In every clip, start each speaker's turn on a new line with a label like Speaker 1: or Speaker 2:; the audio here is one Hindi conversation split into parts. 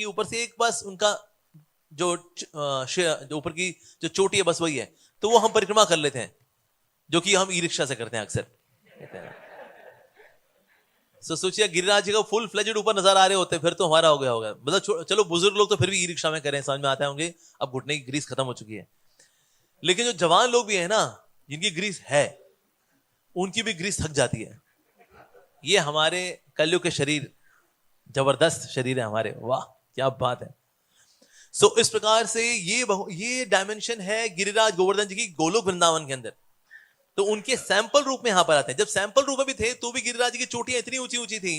Speaker 1: कि ऊपर से एक बस उनका जो ऊपर की जो चोटी है बस वही है, तो वो हम परिक्रमा कर लेते हैं, जो कि हम ई रिक्शा से करते हैं अक्सर। तो सोचिए गिरिराज जी का फुल फ्लेजेड ऊपर नजर आ रहे होते, फिर तो हमारा हो गया होगा। मतलब चलो बुजुर्ग लोग तो फिर भी ई रिक्शा में करें, समझ में आता होंगे, अब घुटने की ग्रीस खत्म हो चुकी है। लेकिन जो जवान लोग भी है ना, जिनकी ग्रीस है, उनकी भी ग्रीस थक जाती है। ये हमारे कलयुग के शरीर, जबरदस्त शरीर है हमारे, वाह क्या बात है। सो इस प्रकार से ये डायमेंशन है गिरिराज गोवर्धन जी की गोलोक वृंदावन के अंदर। तो उनके सैंपल रूप में यहां पर आते हैं। जब सैंपल रूप में भी थे तो भी गिरिराज जी की चोटियां इतनी ऊंची ऊंची थी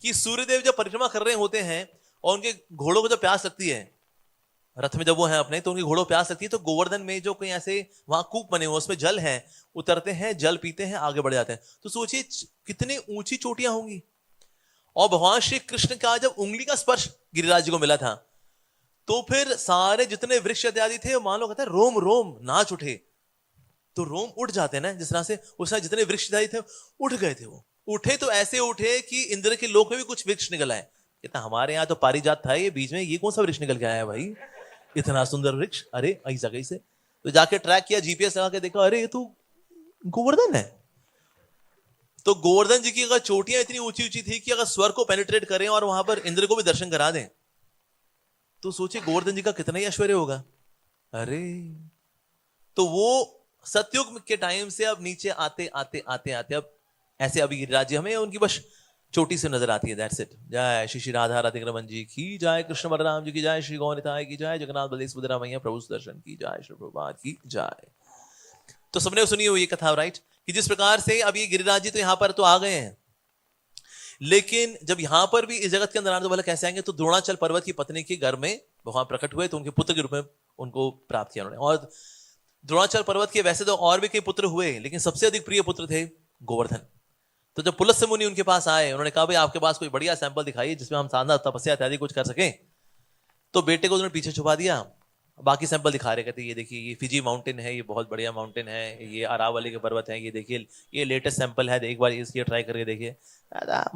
Speaker 1: कि सूर्यदेव जब परिक्रमा कर रहे होते हैं और उनके घोड़ों को जब प्यास लगती है, रथ में जब वो है अपने, तो उनकी घोड़ों प्यास लगती है, तो गोवर्धन में जो कहीं ऐसे वहां कूप बने हुए उसमें जल है, उतरते हैं, जल पीते हैं, आगे बढ़ जाते हैं। तो सोचिए कितनी ऊंची चोटियां होंगी। और भगवान श्री कृष्ण का जब उंगली का स्पर्श गिरिराज जी को मिला था, तो फिर सारे जितने वृक्ष इत्यादि थे, मान लो कहते हैं रोम रोम नाच उठे। तो रोम उठ जाते हैं ना, जिस तरह से उस समय जितने वृक्ष इत्यादि थे उठ गए थे। वो उठे तो ऐसे उठे कि इंद्र के लोक में भी कुछ वृक्ष निकल आए। कहता हमारे यहाँ तो पारिजात था, ये बीच में ये कौन सा वृक्ष निकल के आया है भाई, इतना सुंदर वृक्ष, अरे ऐसा कैसे। तो जाके ट्रैक किया, जीपीएस लगा के देखा, अरे ये तो गोवर्धन है। तो गोवर्धन जी की अगर चोटियां इतनी ऊंची ऊंची थी कि अगर स्वर को पेनिट्रेट करें और वहां पर इंद्र को भी दर्शन करा दें, तो सोचिए गोवर्धन जी का कितना ही ऐश्वर्य होगा। अरे तो वो सतयुग के टाइम से अब नीचे आते आते आते आते अब ऐसे अभी राज्य हमें उनकी बस चोटी से नजर आती है। That's it. जय श्री श्री राधा राधे रमन जी की जय, कृष्ण बलराम जी की जय, श्री गौनिताय की जय, जगन्नाथ बलदेव सुभद्रा मैया प्रभु सुदर्शन की जय, श्री प्रभुपाद की जय। तो सबने सुनी हो ये कथा, राइट, कि जिस प्रकार से अब ये गिरिराज जी तो यहां पर तो आ गए हैं, लेकिन जब यहां पर भी इस जगत के अंदर आने तो भला कैसे आएंगे। तो द्रोणाचल पर्वत की पत्नी के घर में भगवान प्रकट हुए, तो उनके पुत्र के रूप में उनको प्राप्त किया उन्होंने। और द्रोणाचल पर्वत के वैसे तो और भी कई पुत्र हुए, लेकिन सबसे अधिक प्रिय पुत्र थे गोवर्धन। तो जब पुलस्त्य मुनि उनके पास आए, उन्होंने कहा भाई आपके पास कोई बढ़िया सैंपल दिखाइए जिसमें हम साधना तपस्या इत्यादि कुछ कर सकें। तो बेटे को उन्होंने पीछे छुपा दिया, बाकी सैंपल दिखा रहे, कहते ये देखिए ये फिजी माउंटेन है, ये बहुत बढ़िया माउंटेन है, ये अरावली के पर्वत है, ये देखिए ये लेटेस्ट सैंपल है, एक बार इसकी ट्राई करके देखिए।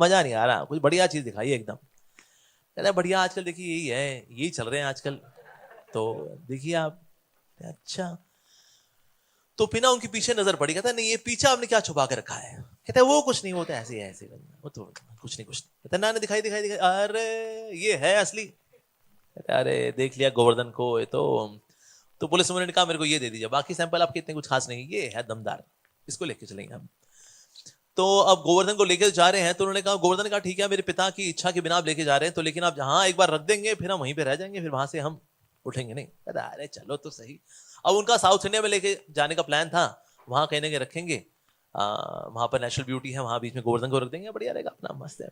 Speaker 1: मजा नहीं आ रहा, कुछ बढ़िया चीज दिखाइए एकदम। कहता बढ़िया आजकल देखिए यही है, यही चल रहे हैं आजकल, तो देखिए आप। अच्छा, तो फिर ना उनके पीछे नजर पड़ी, कहता नहीं ये पीछे आपने क्या छुपा के रखा है। कहता है वो कुछ नहीं, वो तो ऐसे ऐसे, वो तो कुछ नहीं कुछ नहीं। कहता ना दिखाई दिखाई दिखाई, अरे ये है असली। कहता अरे देख लिया गोवर्धन को, ये तो पुलिस वालों ने कहा मेरे को ये दे दीजिए, बाकी सैंपल आपके इतने कुछ खास नहीं, ये है दमदार, इसको लेके चलेंगे हम। तो अब गोवर्धन को लेके जा रहे हैं, तो उन्होंने कहा, गोवर्धन ने कहा ठीक है मेरे पिता की इच्छा के बिना आप लेके जा रहे हैं, तो लेकिन आप जहां एक बार रख देंगे फिर हम वहीं पे रह जाएंगे, फिर वहां से हम उठेंगे नहीं। कहता अरे चलो तो सही। अब उनका साउथ इंडिया में लेके जाने का प्लान था, वहां कहीं ना कहीं रखेंगे, वहां पर नेचुरल ब्यूटी है, वहां बीच में गोवर्धन को रख देंगे, बढ़िया रहेगा, अपना मस्त है।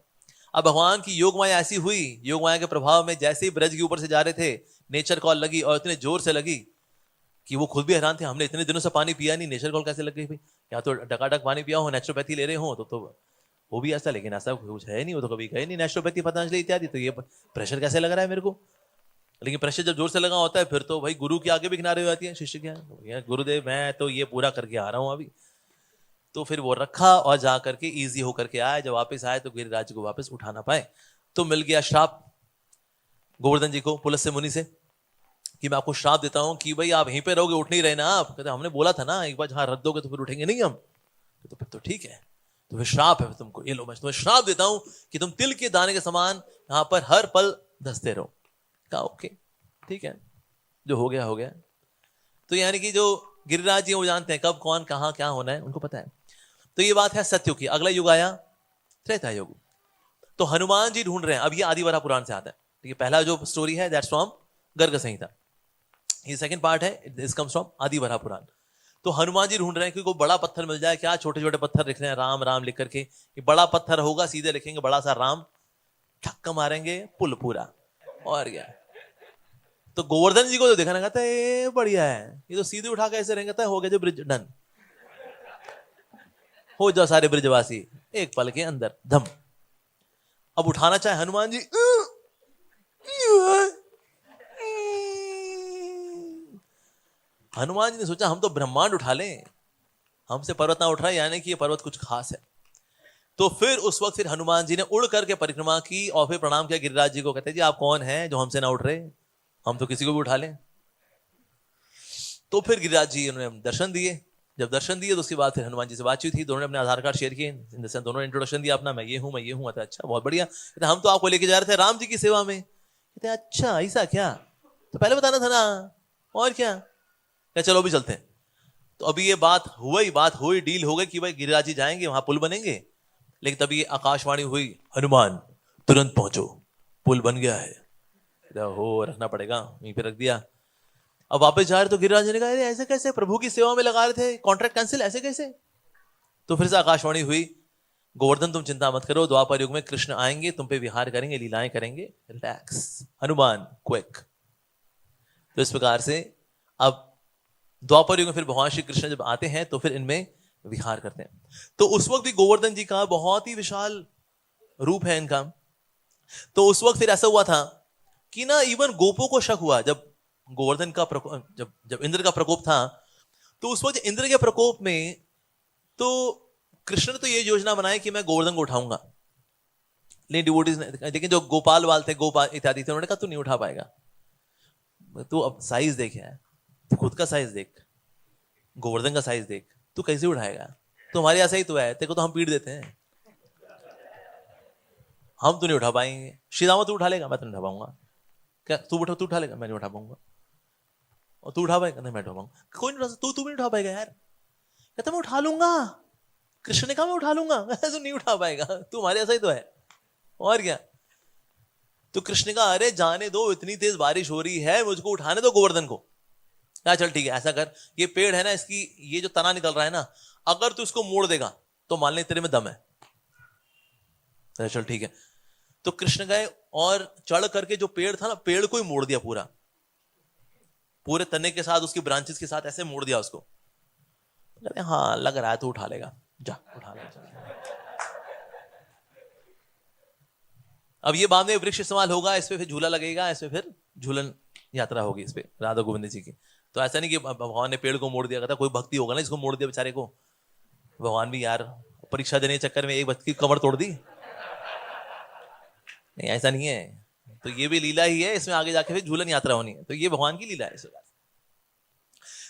Speaker 1: अब भगवान की योग माया ऐसी हुई, योग माया के प्रभाव में जैसे ही ब्रज के ऊपर से जा रहे थे, नेचर कॉल लगी, और इतने जोर से लगी कि वो खुद भी हैरान थे, हमने इतने दिनों से पानी पिया नहीं, नेचर कॉल कैसे लग गई भाई। या तो डकाडक पानी पिया हो, नेचुरोपैथी ले रहे हो, तो वो भी ऐसा, लेकिन ऐसा कुछ है नहीं, वो तो कभी गए नहीं नेचुरोपैथी पतंजलि इत्यादि, तो ये प्रेशर कैसे लग रहा है मेरे को। लेकिन प्रेशर जब जोर से लगा होता है, फिर तो भाई गुरु के आगे भी किनारे हो जाती है, शिष्य के, गुरुदेव मैं तो ये पूरा करके आ रहा हूं अभी। तो फिर वो रखा और जा करके ईजी होकर के आए, जब वापस आए तो गिरिराज को वापस उठा ना पाए, तो मिल गया श्राप गोवर्धन जी को पुलस्त्य मुनि से, कि मैं आपको श्राप देता हूं कि भाई आप यहीं पे रहोगे, उठ नहीं रहे ना आप। कहते हमने बोला था ना एक बार जहां रख दोगे तो फिर उठेंगे नहीं हम। तो फिर तो ठीक है, तो फिर श्राप है तुमको, ये लो मैं तुम्हें श्राप देता हूं कि तुम तिल के दाने के समान यहां पर हर पल धंसते रहो। कहा ओके ठीक है, जो हो गया हो गया। तो यानी कि जो गिरिराज जी वो जानते हैं कब कौन कहां क्या होना है, उनको पता है। तो ये बात है सत्युग की। अगला युग आया त्रेता युग। तो हनुमान जी ढूंढ रहे हैं, अब ये आदिवरा पुराण से आता है, ठीक है, पहला जो स्टोरी है दैट्स फ्रॉम गर्ग संहिता, ये सेकंड पार्ट है, दिस कम्स फ्रॉम आदिवरा पुराण। तो हनुमान जी ढूंढ रहे हैं कि कोई बड़ा पत्थर मिल जाए, क्या छोटे छोटे पत्थर लिख रहे हैं राम राम लिख करके, कि बड़ा पत्थर होगा सीधे लिखेंगे बड़ा सा राम, ठक्का मारेंगे पुल पूरा, और क्या। तो गोवर्धन जी को तो देखा ना, कहता है बढ़िया है, ये तो सीधे उठा के ऐसे रहेंगे, कहता है हो गया जो ब्रिज डन, हो जाओ सारे ब्रिजवासी एक पल के अंदर धम। अब उठाना चाहे हनुमान जी, हनुमान जी ने सोचा हम तो ब्रह्मांड उठा लें, हमसे पर्वत ना उठ रहा है, यानी कि ये पर्वत कुछ खास है। तो फिर उस वक्त फिर हनुमान जी ने उड़ करके परिक्रमा की और फिर प्रणाम किया गिरिराज जी को। कहते जी आप कौन हैं जो हमसे ना उठ रहे, हम तो किसी को भी उठा लें। तो फिर गिरिराज जी उन्होंने दर्शन दिए। जब दर्शन दिए तो उसके बाद फिर हनुमान जी से बातचीत हुई, दोनों ने अपने आधार कार्ड शेयर किए, दोनों ने इंट्रोडक्शन दिया अपना, मैं ये हूं मैं ये हूं। अच्छा बहुत बढ़िया, कहते हम तो आपको लेके जा रहे थे राम जी की सेवा में। कहते अच्छा ऐसा क्या, तो पहले बताना था ना, और क्या, क्या चलो अभी चलते हैं। तो अभी ये बात हुई डील हो गई कि भाई गिरिराज जी जाएंगे वहां पुल बनेंगे। लेकिन तभी आकाशवाणी हुई, हनुमान तुरंत पहुंचो, पुल बन गया है। हो रखना पड़ेगा, वहीं पे रख दिया। अब वापस जा रहे तो गिरिराज जी ने कहा ऐसे कैसे, प्रभु की सेवा में लगा रहे थे, कॉन्ट्रैक्ट कैंसिल, ऐसे कैसे। तो फिर से आकाशवाणी हुई, गोवर्धन तुम चिंता मत करो, द्वापर युग में कृष्ण आएंगे, तुम पे विहार करेंगे, लीलाएं करेंगे, रिलैक्स, हनुमान क्विक। तो इस प्रकार से अब द्वापर युग में फिर भगवान श्री कृष्ण जब आते हैं तो फिर इनमें विहार करते हैं। तो उस वक्त भी गोवर्धन जी का बहुत ही विशाल रूप है इनका। तो उस वक्त फिर ऐसा हुआ था कि ना इवन गोपों को शक हुआ, जब गोवर्धन का प्रकोप, जब इंद्र का प्रकोप था, तो उस वक्त इंद्र के प्रकोप में तो कृष्ण ने तो ये योजना बनाई कि मैं गोवर्धन को उठाऊंगा। लेकिन डिवोटीज ने, लेकिन जो गोपाल वाल थे, गोपाल इत्यादि थे, उन्होंने कहा तू नहीं उठा पाएगा, तू अब साइज देख है, तू खुद का साइज देख, गोवर्धन का साइज देख, तू कैसे उठाएगा, तुम्हारे ऐसा ही तो है, तेरे को तो हम पीट देते हैं, हम तो नहीं उठा पाएंगे। श्री राम तू उठा लेगा, मैं तो नहीं उठा पाऊंगा। क्या तू उठा लेगा, मैं नहीं उठा पाऊंगा। और तू उठा पाएगा, नहीं मैं उठा पाऊंगा। कोई नहीं, तू भी नहीं उठा पाएगा यार। कहता मैं उठा लूंगा, कृष्ण ने कहा मैं उठा लूंगा। तू नहीं उठा पाएगा, तुम्हारे ऐसा ही तो है, और क्या। तो कृष्ण ने कहा अरे जाने दो, इतनी तेज बारिश हो रही है, मुझको उठाने दो गोवर्धन को। क्या चल ठीक है, ऐसा कर, ये पेड़ है ना, इसकी ये जो तना निकल रहा है ना, अगर तू इसको मोड़ देगा तो मान ले तेरे में दम है। चल ठीक है। तो कृष्ण गए और चढ़ करके जो पेड़ था ना, पेड़ को ही मोड़ दिया, पूरे तने के साथ, उसकी ब्रांचेस के साथ ऐसे मोड़ दिया उसको। कहते हाँ लग रहा है तू उठा लेगा, जा उठा ले। अब ये बाद में वृक्ष इस्तेमाल होगा, इस पे फिर झूला लगेगा, इस पे फिर झूलन यात्रा होगी इस पे राधा गोविंद जी की। तो ऐसा नहीं कि भगवान ने पेड़ को मोड़ दिया, कहता कोई भक्ति होगा ना इसको मोड़ दिया बेचारे को। भगवान भी यार परीक्षा देने के चक्कर में एक बच्चे की कमर तोड़ दी, नहीं ऐसा नहीं है। तो ये भी लीला ही है, इसमें आगे जाके फिर झूलन यात्रा होनी है, तो ये भगवान की लीला है।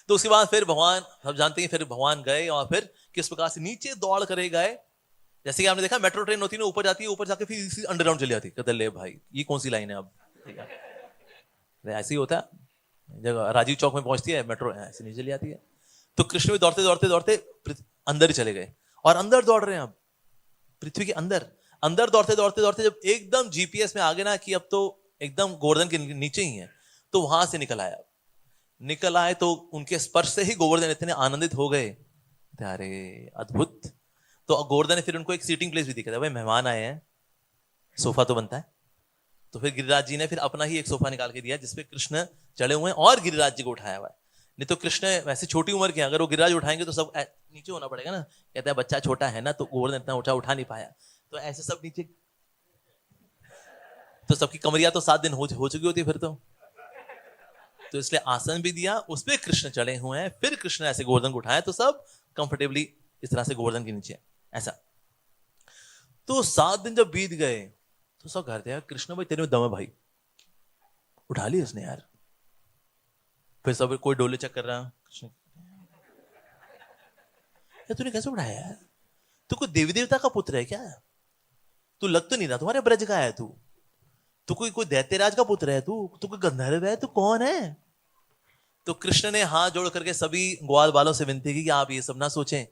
Speaker 1: तो उसके बाद फिर भगवान, सब जानते हैं, फिर भगवान गए और फिर किस प्रकार से नीचे दौड़ करे गए। जैसे कि आपने देखा मेट्रो ट्रेन होती है ना, ऊपर जाती है, ऊपर जाके फिर अंडरग्राउंड चली जाती है। कहते ले भाई ये कौन सी लाइन है अब, ऐसे ही होता है। जब राजीव चौक में पहुंचती है मेट्रो, ऐसे नीचे चली जाती है। तो कृष्ण भी दौड़ते दौड़ते दौड़ते अंदर ही चले गए, और अंदर दौड़ रहे हैं अब पृथ्वी के अंदर दौड़ते दौड़ते दौड़ते जब एकदम जीपीएस में आगे ना कि अब तो एकदम गोवर्धन के नीचे ही है, तो वहां से निकल आए तो उनके स्पर्श से ही गोवर्धन इतने आनंदित हो गए, अरे अद्भुत। तो गोवर्धन ने फिर उनको एक सीटिंग प्लेस भी दी, भाई मेहमान आए हैं, सोफा तो बनता है। तो फिर गिरिराज जी ने फिर अपना ही एक सोफा निकाल के दिया, जिसपे कृष्ण चढ़े हुए हैं और गिरिराज जी को उठाया हुआ है। नहीं तो कृष्ण वैसे छोटी उम्र के, अगर वो गिरिराज उठाएंगे तो सब नीचे होना पड़ेगा ना। कहता है बच्चा छोटा है ना, तो गोवर्धन इतना ऊंचा उठा नहीं पाया, तो ऐसे सब नीचे, तो सबकी कमरिया तो 7 दिन हो चुकी होती फिर तो इसलिए आसन भी दिया, उस पर कृष्ण चढ़े हुए हैं। फिर कृष्ण ऐसे गोवर्धन को उठाया तो सब कंफर्टेबली इस तरह से गोवर्धन के नीचे ऐसा। तो 7 दिन जब बीत गए तो सब घर थे, कृष्ण भाई तेरे में दम है भाई, उठा ली उसने यार। फिर सब कोई डोले चेक कर रहा, कृष्ण तूने कैसे उठाया यार, तू कोई देवी देवता का पुत्र है क्या, तू लग तो नहीं रहा तुम्हारे ब्रज का है, तू कोई दैत्यराज का पुत्र है, तू कोई गंधर्व है, तू कौन है। तो कृष्ण ने हाथ जोड़ करके सभी ग्वाल बालों से विनती की कि आप ये सब ना सोचें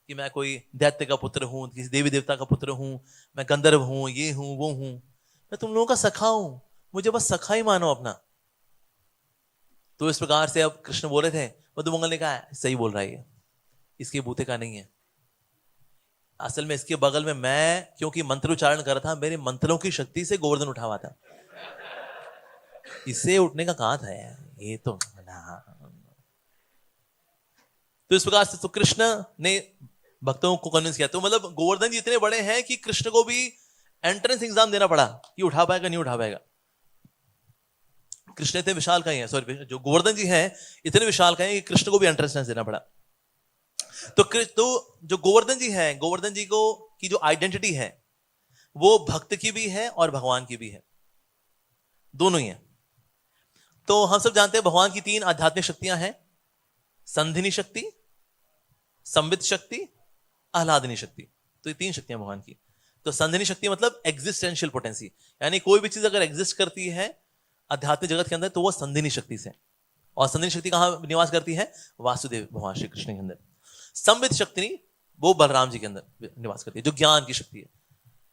Speaker 1: कि मैं कोई दैत्य का पुत्र हूं, किसी देवी देवता का पुत्र हूं, मैं गंधर्व हूं, ये हूं वो हूं, मैं तुम लोगों का सखा हूं, मुझे बस सखा ही मानो अपना। तो इस प्रकार से अब कृष्ण बोले थे, मधुमंगल ने कहा सही बोल रहा है, इसके बूते का नहीं है, असल में इसके बगल में मैं क्योंकि मंत्र उच्चारण कर रहा था, मेरे मंत्रों की शक्ति से गोवर्धन उठा हुआ था, इसे उठने का कहां था यार, ये तो इस प्रकार से तो कृष्ण ने भक्तों को कन्विंस किया। तो मतलब गोवर्धन जी इतने बड़े हैं कि कृष्ण को भी एंट्रेंस एग्जाम देना पड़ा कि उठा पाएगा नहीं उठा पाएगा। कृष्ण इतने विशाल का ही है, सॉरी जो गोवर्धन जी हैं इतने विशाल का है कि कृष्ण को भी एंट्रेंस देना पड़ा। तो जो गोवर्धन जी हैं, गोवर्धन जी को की जो आइडेंटिटी है वो भक्त की भी है और भगवान की भी है, दोनों ही है। तो हम सब जानते हैं भगवान की 3 आध्यात्मिक शक्तियां हैं, संधिनी शक्ति, संवित शक्ति, आह्लादनी शक्ति। तो ये 3 शक्तियां भगवान की। तो संधिनी शक्ति मतलब एग्जिस्टेंशियल पोटेंसी, यानी कोई भी चीज अगर एग्जिस्ट करती है आध्यात्मिक जगत के अंदर तो वो संधिनी शक्ति से। और संधिनी शक्ति कहां निवास करती है? वासुदेव भगवान श्री कृष्ण के अंदर। संवित शक्ति वो बलराम जी के अंदर निवास करती है, जो ज्ञान की शक्ति है।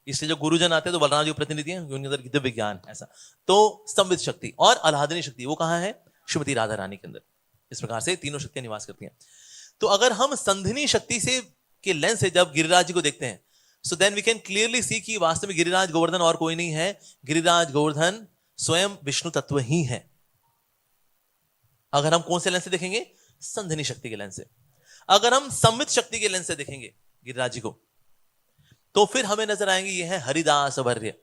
Speaker 1: इसलिए जो गुरुजन आते हैं तो बलराम जी प्रतिनिधि हैं, उनके अंदर दिव्य ज्ञान ऐसा। तो संवित शक्ति और आह्लादनी शक्ति वो कहां है? श्रीमती राधा रानी के अंदर। इस प्रकार से तीनों शक्तियां निवास करती हैं। तो अगर हम संधिनी शक्ति से के लेंस से जब गिरिराज जी को देखते हैं, so then we can clearly see कि वास्तव में गिरिराज गोवर्धन और कोई नहीं है, गिरिराज गोवर्धन स्वयं विष्णु तत्व ही है। अगर हम कौन से लेंस से देखेंगे? संधिनी शक्ति के लेंस से। अगर हम संवित शक्ति के लेंस से देखेंगे गिरिराज जी को, तो फिर हमें नजर आएंगे ये है हरिदास वर्य,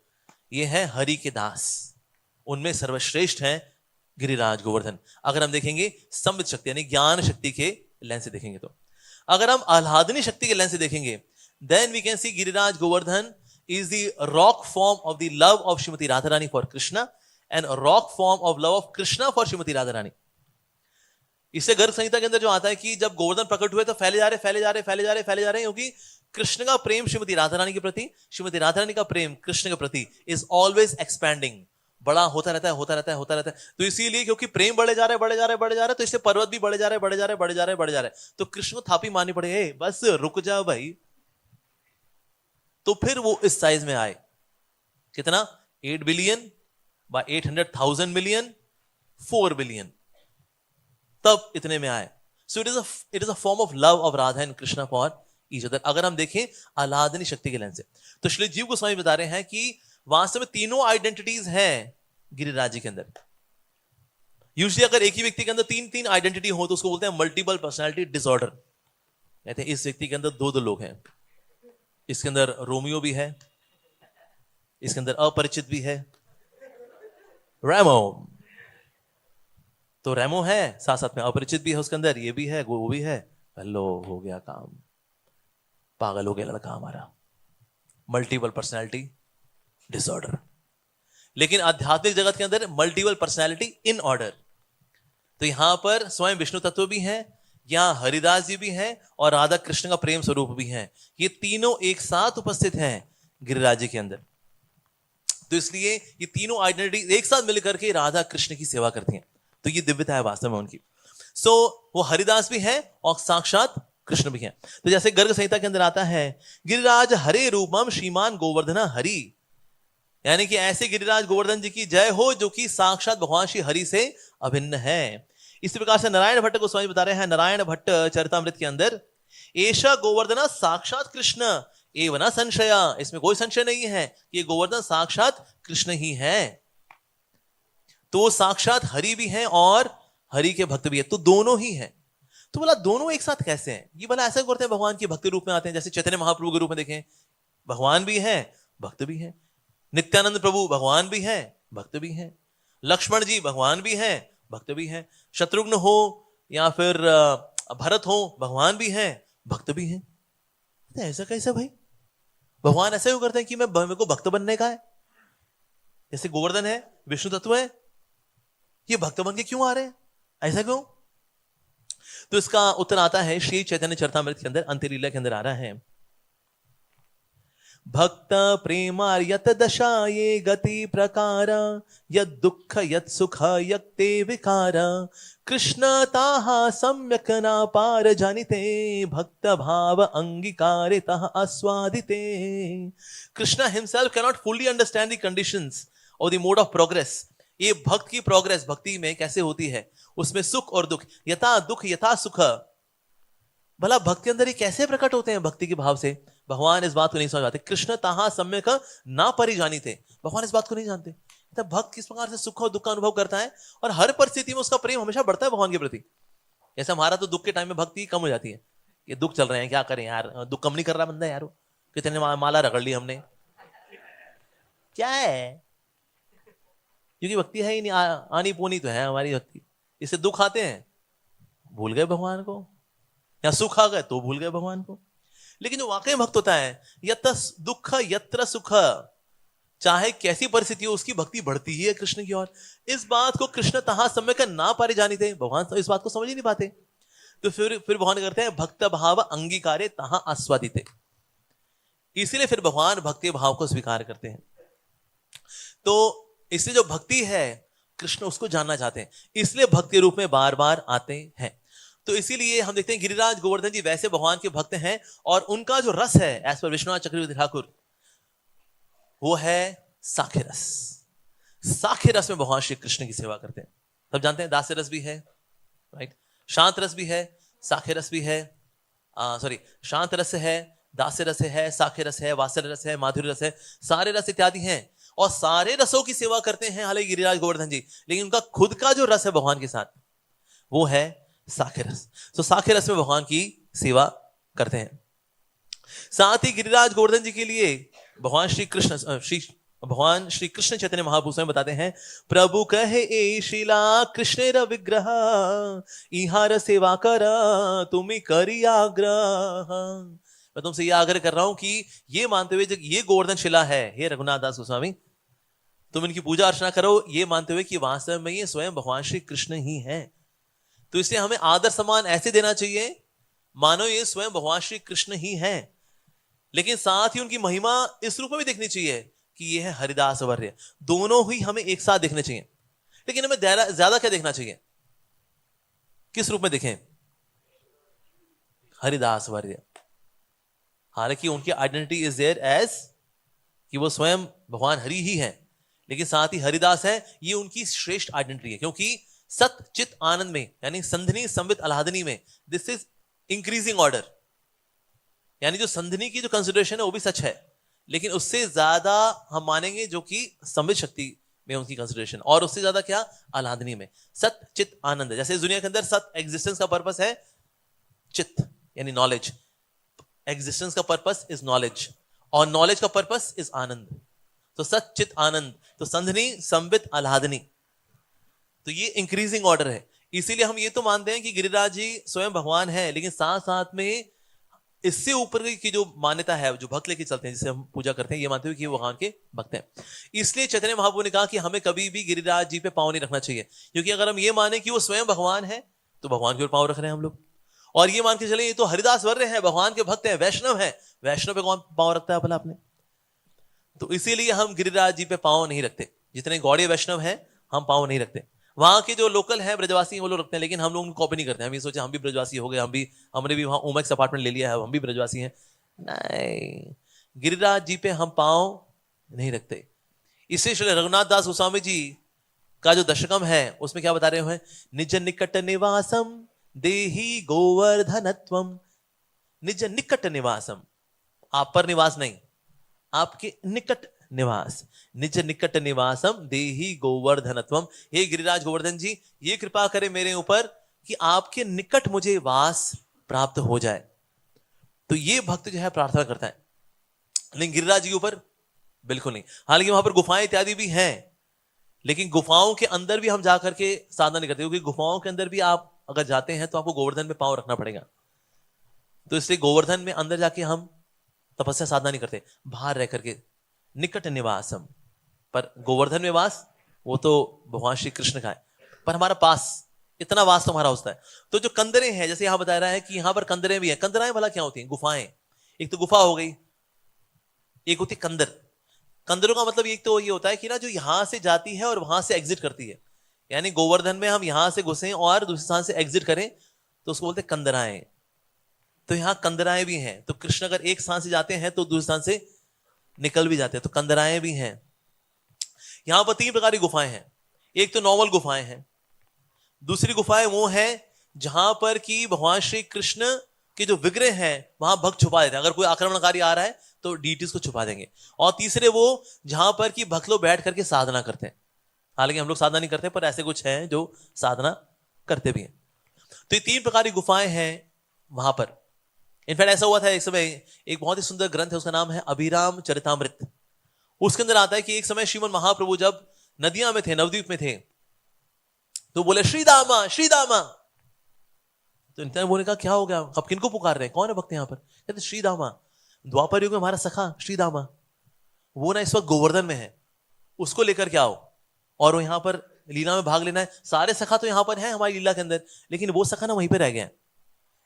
Speaker 1: ये है हरि के दास, उनमें सर्वश्रेष्ठ है गिरिराज गोवर्धन। अगर हम देखेंगे संवित शक्ति यानी ज्ञान शक्ति के लेंस से देखेंगे तो। अगर हम आह्लादनी शक्ति के लेंस से देखेंगे, then we can see Giriraj Govardhan is the rock form of the love of Shrimati Radha Rani for Krishna and rock form of love of Krishna for Shrimati Radha Rani. इससे गर्भ संहिता के अंदर जो आता है कि जब गोवर्धन प्रकट हुए तो फैले जा रहे फैले जा रहे फैले जा रहे फैले जा रहे, क्योंकि कृष्ण का प्रेम श्रीमती राधा रानी के प्रति, श्रीमती राधा रानी का प्रेम कृष्ण के प्रति इज ऑलवेज एक्सपैंडिंग, बड़ा होता रहता है होता रहता है होता रहता है। तो इसीलिए क्योंकि प्रेम बढ़े जा रहे बढ़े जा रहे बढ़े जा रहे, तो इससे पर्वत भी बढ़े जा रहे बढ़े जा रहे बढ़े जा रहे बढ़े जा रहे, तो कृष्ण को थापी मारनी पड़े, हे बस रुक जाओ भाई। तो फिर वो इस साइज में आए, कितना? 8 बिलियन बाय 800,000 मिलियन 4 बिलियन, तब इतने में आए। So it is a form of love of Radha and Krishna for each other. अगर हम देखें आह्लादनी शक्ति के लेंस से, तो श्री जीव गोस्वामी बता रहे हैं कि वास्तव में तीनों आइडेंटिटीज हैं गिरिराज जी के अंदर। यूजुअली अगर एक ही व्यक्ति के अंदर 3 आइडेंटिटी हो तो उसको बोलते हैं मल्टीपल पर्सनालिटी डिसऑर्डर। कहते हैं इस व्यक्ति के अंदर 2 लोग हैं, इसके अंदर रोमियो भी है, इसके अंदर अपरिचित भी है, रैमो। तो रैमो है साथ साथ में अपरिचित भी है उसके अंदर, ये भी है वो भी है। हेलो, हो गया काम, पागल हो गया लड़का हमारा, मल्टीपल पर्सनालिटी डिसऑर्डर। लेकिन आध्यात्मिक जगत के अंदर मल्टीपल पर्सनालिटी इन ऑर्डर। तो यहां पर स्वयं विष्णु तत्व भी है, यहां हरिदास जी भी हैं और राधा कृष्ण का प्रेम स्वरूप भी है। ये तीनों एक साथ उपस्थित हैं गिरिराज जी के अंदर। तो इसलिए ये तीनों आइडेंटिटी एक साथ मिलकर के राधा कृष्ण की सेवा करती हैं। तो ये दिव्यता है वास्तव में उनकी। सो वो हरिदास भी है और साक्षात कृष्ण भी है। तो जैसे गर्ग संहिता के अंदर आता है, गिरिराज हरे रूपम श्रीमान गोवर्धना हरि, यानी कि ऐसे गिरिराज गोवर्धन जी की जय हो जो कि साक्षात भगवान श्री हरि से अभिन्न है। इसी प्रकार से नारायण भट्ट गोस्वामी बता रहे हैं नारायण भट्ट चरितामृत के अंदर, एषा गोवर्धना साक्षात कृष्ण एवं न संशया, इसमें कोई संशय नहीं है कि गोवर्धन साक्षात कृष्ण ही है। तो साक्षात हरि भी हैं और हरि के भक्त भी है, तो दोनों ही हैं। तो बोला दोनों एक साथ कैसे हैं? ये बोला ऐसा करते हैं, भगवान के भक्त रूप में आते हैं। जैसे चैतन्य महाप्रभु के रूप में देखें, भगवान भी है भक्त भी है। नित्यानंद प्रभु भगवान भी है भक्त भी है। लक्ष्मण जी भगवान भी है भक्त भी है। शत्रुघ्न हो या फिर भरत हो, भगवान भी है भक्त भी है। तो ऐसा कैसे भाई? भगवान ऐसा क्यों करते हैं कि मेरे को भक्त बनने का है? जैसे गोवर्धन है विष्णु तत्व है, ये भक्त बन के क्यों आ रहे हैं, ऐसा क्यों? तो इसका उत्तर आता है श्री चैतन्य चरितामृत के अंदर, अंत्यलीला के अंदर आ रहा है, भक्त प्रेमार्यत दशा ये गति प्रकार, यद दुख यद सुख यक्ते विकार, कृष्ण ताहा सम्यक ना पार जानिते, भक्त भाव अंगीकारितः आस्वादिते। Krishna himself can not fully understand the conditions और द मोड ऑफ प्रोग्रेस। ये भक्त की प्रोग्रेस भक्ति में कैसे होती है, उसमें सुख और दुख, यथा दुख यथा सुख। भला भक्त के अंदर ये कैसे प्रकट होते हैं भक्ति के भाव से? भगवान इस बात को नहीं समझ पाते। कृष्ण ताहा सम्यक ना परिजानी थे, भगवान इस बात को नहीं जानते। तो भक्त किस प्रकार से सुख और दुख का अनुभव करता है और हर परिस्थिति में उसका प्रेम हमेशा बढ़ता है भगवान के प्रति। जैसे हमारा तो दुख के टाइम में भक्ति कम हो जाती है, ये दुख चल रहे हैं क्या करें यार, दुख कम नहीं कर रहा बंदा यार, कितने माला रगड़ ली हमने, क्या है? क्योंकि भक्ति है ही नहीं, आनी पोनी तो है हमारी भक्ति। इससे दुख आते हैं, भूल गए भगवान को, या सुख आ गए तो भूल गए भगवान को। लेकिन जो वाकई भक्त होता है, यत्र दुख यत्र सुख, चाहे कैसी परिस्थिति हो उसकी भक्ति बढ़ती ही है कृष्ण की ओर। इस बात को कृष्ण तहा समय का ना पारे जानी थे, भगवान तो इस बात को समझ ही नहीं पाते। तो फिर भगवान करते हैं भक्त भाव अंगीकारे तहा आस्वादिते, इसीलिए फिर भगवान भक्ति भाव को स्वीकार करते हैं। तो इसलिए जो भक्ति है कृष्ण उसको जानना चाहते हैं, इसलिए भक्त के रूप में बार बार आते हैं। तो इसीलिए हम देखते हैं गिरिराज गोवर्धन जी वैसे भगवान के भक्त हैं, और उनका जो रस है एज पर विश्वनाथ चक्रवर्ती ठाकुर, वो है साखे रस। साखे रस में भगवान श्री कृष्ण की सेवा करते हैं। सब जानते हैं दास्य रस भी है, राइट, शांत रस भी है, साखे रस भी है, शांत रस है, दास्य रस है, साखे रस है, वात्सल्य रस है, माधुर्य रस है, सारे रस इत्यादि हैं, और सारे रसों की सेवा करते हैं हालांकि गिरिराज गोवर्धन जी, लेकिन उनका खुद का जो रस है भगवान के साथ वो है साखे रस। तो साखे रस में भगवान की सेवा करते हैं। साथ ही गिरिराज गोवर्धन जी के लिए भगवान श्री कृष्ण चैतन्य महाप्रभु स्वयं बताते हैं, प्रभु कहे ए शीला कृष्ण विग्रह इहार सेवा कर तुम्हें करी आग्रह। मैं तुमसे ये आग्रह कर रहा हूं कि ये मानते हुए जब ये गोवर्धन शिला है, हे रघुनाथ दास गोस्वामी, तुम इनकी पूजा अर्चना करो ये मानते हुए कि वास्तव में ये स्वयं भगवान श्री कृष्ण ही है। तो इसलिए हमें आदर सम्मान ऐसे देना चाहिए मानो ये स्वयं भगवान श्री कृष्ण ही है, लेकिन साथ ही उनकी महिमा इस रूप में भी देखनी चाहिए कि ये है हरिदास वर्य। दोनों ही हमें एक साथ देखने चाहिए, लेकिन हमें ज्यादा क्या देखना चाहिए, किस रूप में देखें, हरिदास वर्य। हालांकि उनकी आइडेंटिटी इज देयर एज कि वो स्वयं भगवान हरि ही है, लेकिन साथ ही हरिदास है, ये उनकी श्रेष्ठ आइडेंटिटी है, क्योंकि सत चित आनंद में यानी संधनी संबित आह्लादनी में दिस इज इंक्रीजिंग ऑर्डर, यानी जो संधनी की जो कंसिडरेशन है वो भी सच है, लेकिन उससे ज्यादा हम मानेंगे जो कि संबित शक्ति में उनकी कंसिडरेशन, और उससे ज्यादा क्या आह्लादनी में सत चित आनंद। जैसे इस दुनिया के अंदर सत एग्जिस्टेंस का पर्पस है, चित्त यानी नॉलेज, एग्जिस्टेंस का पर्पस इज नॉलेज, और नॉलेज का पर्पस इज आनंद। तो सत चित आनंद, तो संधनी संबित आह्लादनी, तो ये इंक्रीजिंग ऑर्डर है। इसीलिए हम ये तो मानते हैं कि गिरिराज जी स्वयं भगवान है, लेकिन साथ साथ में इससे ऊपर की जो मान्यता है जो भक्त लेके चलते हैं, जिसे हम पूजा करते हैं, ये मानते हुए कि वो भगवान के भक्त हैं। इसलिए चैतन्य महाप्रभु ने कहा कि हमें कभी भी गिरिराज जी पे पांव नहीं रखना चाहिए, क्योंकि अगर हम ये माने कि वो स्वयं भगवान है तो भगवान के ऊपर पांव रख रहे हैं हम लोग, और ये मान के चले ये तो हरिदास वर्य है, भगवान के भक्त हैं, वैष्णव है, वैष्णव पे कौन पांव रखता है भला आपने। तो इसीलिए हम गिरिराज जी पे पांव नहीं रखते, जितने गौड़ीय वैष्णव हैं हम पांव नहीं रखते। वहां के जो लोकल हैं ब्रजवासी वो लोग रखते हैं, लेकिन हम लोग कॉपी नहीं करते। हम ये सोचे हम भी ब्रजवासी हो गए, हमने भी वहां ओमेक्स अपार्टमेंट ले लिया है, हम भी ब्रजवासी हैं। नहीं, गिरिराज जी पे हम पांव नहीं रखते। इससे श्री रघुनाथ दास गोस्वामी जी का जो दशकम है उसमें क्या बता रहे हैं, निज निकट निवासम देही गोवर्धनत्वम। निज निकट निवासम, आप पर निवास नहीं, आपके निकट निवास, निज निकट निवासम देही गोवर्धनत्वम। हे गिरिराज गोवर्धन जी, ये कृपा करें मेरे ऊपर कि आपके निकट मुझे वास प्राप्त हो जाए। तो ये भक्त जो है प्रार्थना करता है, लेकिन गिरिराज जी के ऊपर बिल्कुल नहीं। हालांकि वहां पर गुफाएं इत्यादि भी हैं, लेकिन गुफाओं के अंदर भी हम जाकर के साधना नहीं करते, क्योंकि गुफाओं के अंदर भी आप अगर जाते हैं तो आपको गोवर्धन में पांव रखना पड़ेगा। तो इसलिए गोवर्धन में अंदर जाके हम तपस्या साधना नहीं करते, बाहर रह करके निकट निवासम। पर गोवर्धन में वास वो तो भगवान श्री कृष्ण का है, पर हमारा पास इतना वास तो हमारा होता है। तो जो कंदरें हैं, जैसे यहां बता रहा है कि यहां पर कंदरें भी हैं। कंदराएं भला क्या होती हैं, गुफाएं। एक तो गुफा हो गई, एक होती कंदर। कंदरों का मतलब एक तो ये होता है कि ना जो यहां से जाती है और वहां से एग्जिट करती है, यानी गोवर्धन में हम यहां से घुसे और दूसरे स्थान से एग्जिट करें तो उसको बोलते कंदराएं। तो यहां कंदराएं भी हैं। तो कृष्ण अगर एक स्थान से जाते हैं तो दूसरे स्थान से निकल भी जाते हैं, तो कंदराएं भी हैं। यहां पर 3 प्रकार की गुफाएं हैं। एक तो नॉर्मल गुफाएं हैं, दूसरी गुफाएं वो है जहां पर कि भगवान श्री कृष्ण के जो विग्रह हैं वहां भक्त छुपा देते हैं। अगर कोई आक्रमणकारी आ रहा है तो डीटीज को छुपा देंगे। और तीसरे वो जहां पर कि भक्त लोग बैठ करके साधना करते हैं। हालांकि हम लोग साधना नहीं करते, पर ऐसे कुछ हैं जो साधना करते भी हैं। तो ये 3 प्रकार की गुफाएं हैं वहां पर। इनफैक्ट ऐसा हुआ था एक समय, एक बहुत ही सुंदर ग्रंथ है, उसका नाम है अभिराम चरितामृत। उसके अंदर आता है कि एक समय श्रीमन महाप्रभु जब नदियां में थे, नवद्वीप में थे, तो बोले श्रीदामा श्रीदामा। तो नित्यानंद प्रभु ने कहा क्या हो गया, अब किनको पुकार रहे हैं, कौन है भक्त यहाँ पर? कहते श्री दामा, द्वापर युग में हमारा सखा श्री दामा, वो ना इस वक्त गोवर्धन में है, उसको लेकर के आओ और वो यहाँ पर लीला में भाग लेना है। सारे सखा तो यहाँ पर हैं हमारी लीला के अंदर, लेकिन वो सखा ना वहीं पर रह गए।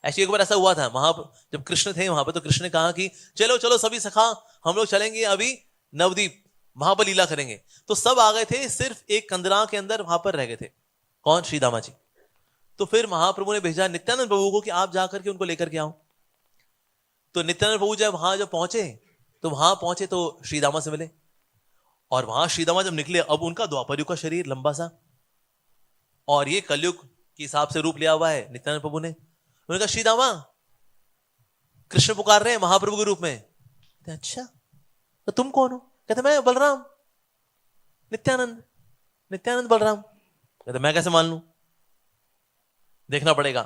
Speaker 1: ऐसे एक बार ऐसा हुआ था वहां जब कृष्ण थे वहां पर, तो कृष्ण ने कहा कि चलो चलो सभी सखा हम लोग चलेंगे अभी नवदीप, वहां पर लीला करेंगे। तो सब आ गए थे, सिर्फ एक कंदरा के अंदर वहां पर रह गए थे। कौन? श्री दामा जी। तो फिर महाप्रभु ने भेजा नित्यानंद प्रभु को कि आप जाकर के उनको लेकर के आओ। तो नित्यानंद प्रभु जब पहुंचे तो वहां पहुंचे तो श्री दामा से मिले, और वहां श्री दामा जब निकले, अब उनका द्वापर युग का शरीर लंबा सा, और ये कलयुग के हिसाब से रूप लिया हुआ है नित्यानंद प्रभु ने। उन्होंने कहा श्री दामा, कृष्ण पुकार रहे हैं महाप्रभु के रूप में। अच्छा तो तुम कौन हो? कहते मैं बलराम, नित्यानंद, नित्यानंद बलराम। कहते मैं कैसे मान लूं, देखना पड़ेगा,